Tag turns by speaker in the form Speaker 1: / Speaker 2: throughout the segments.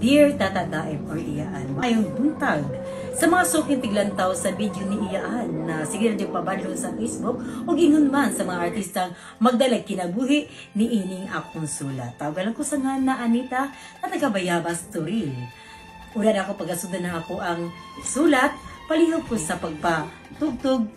Speaker 1: Dear Tata Daim or Iyaan, mayong buntag sa mga suking tiglantaw sa video ni Iyaan na sige na pabadlo sa Facebook o ingon man sa mga artistang magdalag kinabuhi ni ining akong sulat. Tawagan ko sa nga na Anita na taga-Bayabas Turil. Una na ako pagasudan na ako ang sulat, palihog ko sa pagpatugtog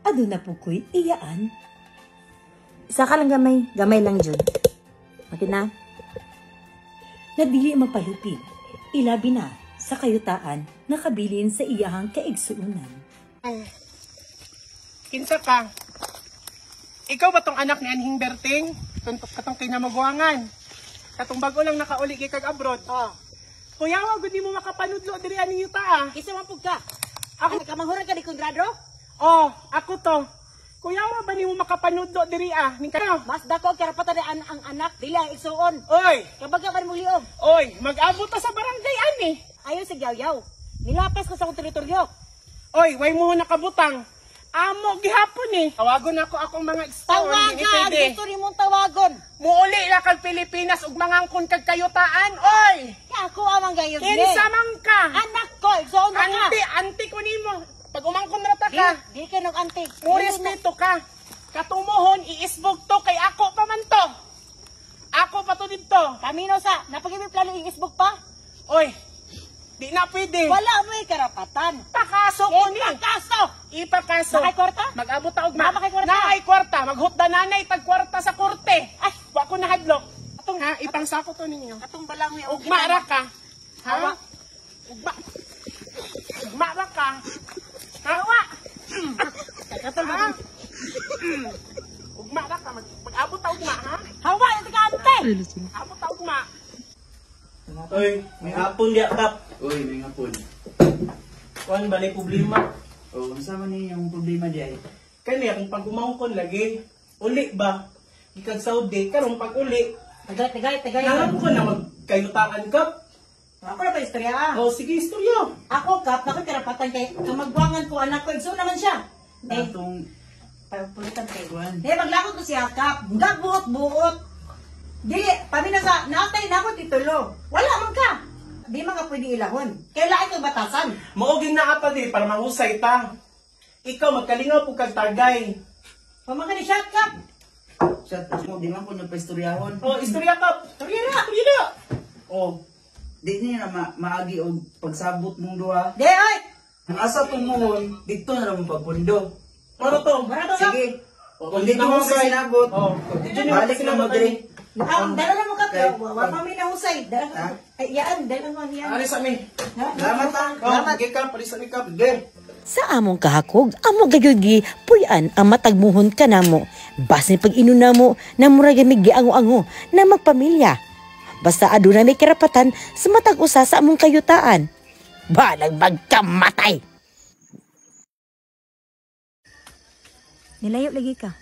Speaker 1: aduna po ko'y Iyaan.
Speaker 2: Isa ka lang gamay. Gamay lang dyan. Okay na?
Speaker 1: Nadili mapalupig, ilabi na sa kayutaan nakabilin sa iyahang kaigsuunan.
Speaker 3: Kinsa ka? Ikaw ba tong anak ni Anhing Berting? Katong kinamaguangan. Katong bago lang nakauli kay kag abroad. Kuya, wag gud mo makapanudlo diri aning yuta.
Speaker 2: Isa man pug ka.
Speaker 3: Ako
Speaker 2: Kamanghuran ka ni Conrado?
Speaker 3: ako to. Kuya, wag ba nimo makapanudlo diri ning kayo?
Speaker 2: Mas dako karapatan ang anak. Dili ang igsuon.
Speaker 3: Oy,
Speaker 2: Kabaga man mo liog.
Speaker 3: oy, mag-abot ta sa barangay ani.
Speaker 2: Ayaw sa yaw-yaw. Nilapas ko sa akong teritoryo.
Speaker 3: Oy, way mo nakabutang. Amo gihapon ni. Tawagon ako akong mga extort ni
Speaker 2: Tawagan!
Speaker 3: pwede.
Speaker 2: Dito rin mong tawagon.
Speaker 3: Muuli ra kag Pilipinas ug mangangkon kag kayutaan. Oy!
Speaker 2: Kaya ako amang gayon
Speaker 3: Kinsa man ka?
Speaker 2: Anak ko, igsuon na ka.
Speaker 3: Anti ko nimo. Pag umangkon na ta ka,
Speaker 2: Di ka nag-antik.
Speaker 3: mo respeto ka. Katumuhon iisbog to kay ako pa man to. Ako pa to dito.
Speaker 2: Kamino sa, napag-ibig plano i-isbog pa?
Speaker 3: Oy, di na pwede.
Speaker 2: Wala mo'y karapatan.
Speaker 3: Pakaso ko ni.
Speaker 2: Ipakaso!
Speaker 3: Ipakaso.
Speaker 2: Nakay kwarta?
Speaker 3: Mag-abot ta og ma.
Speaker 2: Nakay kwarta?
Speaker 3: Nakay kwarta. Maghutda nanay tag kwarta sa korte.
Speaker 2: Ay!
Speaker 3: Wa ko nahadlok. Atong ha, ipangsako to ninyo.
Speaker 2: Katong balang yung
Speaker 3: Ugma ra ka.
Speaker 2: Hawa.
Speaker 3: Ha? Ugma. Ugma ra ka. Hawa.
Speaker 2: Katong
Speaker 3: Ha? Ugma ra ka. Mag-abot ta ugma ha.
Speaker 2: Hawa, yung taga-ante!
Speaker 3: Abot ta ugma.
Speaker 4: Oy, may hapon diya kap.
Speaker 5: Uy, may ngapon.
Speaker 4: Kuan ba ni problema?
Speaker 5: O, sama niyo yung problema diya.
Speaker 4: Kani akong pag-umangkon lagi. Uli ba? Ikag Saudi karon pag uli.
Speaker 2: Tagay.
Speaker 4: Nangan ko na magkayutaan kap.
Speaker 2: Ako na pa istorya.
Speaker 4: Oh, sige istorya.
Speaker 2: Ako, Kap, nako'y karapatan kay kamagwangan ko, anak ko, igsuon naman siya.
Speaker 5: Atong
Speaker 2: Pagpulitan kay
Speaker 5: kuan.
Speaker 2: maglakot ko siya, Kap. Hanggang buot. Dili, pamina sa, naatay na ako titulo. Wala man ka. Di man ka pwede ilahon. Kailangan ko batasan.
Speaker 4: Mauging na ata di para mahusay ta. Ikaw magkalingaw pug kag tagay.
Speaker 2: Pamaka ni siya, Kap.
Speaker 5: Sa mo di man ko nagpaistoryahon.
Speaker 4: Oh, istorya kap. Istorya na. Oh,
Speaker 5: Di niyo na maagi og pagsabot mong duha.
Speaker 2: Di, oy!
Speaker 5: Ang asa tumuhon dito na lang pagpundo.
Speaker 4: ano to?
Speaker 2: Mara to, Kap.
Speaker 5: Sige.
Speaker 4: Oh,
Speaker 5: Kung dito mo sa sinabot.
Speaker 4: Oh, dito niyo
Speaker 5: Balik na mo diri.
Speaker 2: Dala na mo, Kap.
Speaker 5: Okay.
Speaker 2: Wala pa may nahusay. Dala
Speaker 5: Ha?
Speaker 2: Ay, yaan, dala mo niyan.
Speaker 4: Ari sa mi.
Speaker 5: Salamat ha.
Speaker 4: Oh, sige kap, ali sa mi kap. Ge.
Speaker 1: Sa among kahakog, amo gayugi, puyan ang matagmuhon ka namo. Basin pag inuna mo, na murag may giango-ango na magpamilya. Basta aduna may karapatan sa matag usa sa among kayutaan. Balag magkamatay! Nilayo lagi ka.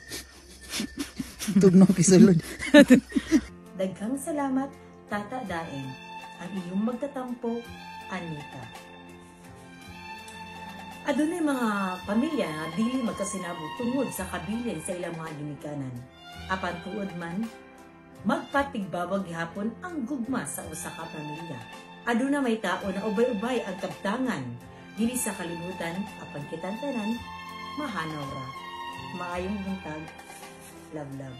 Speaker 5: Tugno kisulod.
Speaker 1: Daghang salamat, Tata Daeng, ang iyong magtatampo, Anita. Adunay mga pamilya nga dili magkasinabot tungod sa kabilin sa ilang mga ginikanan. Apan tuod man, magpatigbawag gihapon ang gugma sa usa ka pamilya. Aduna may tao na ubay-ubay ang kabtangan, dili sa kalibutan apan kitang tanan mahanaw ra. Maayong buntag, love.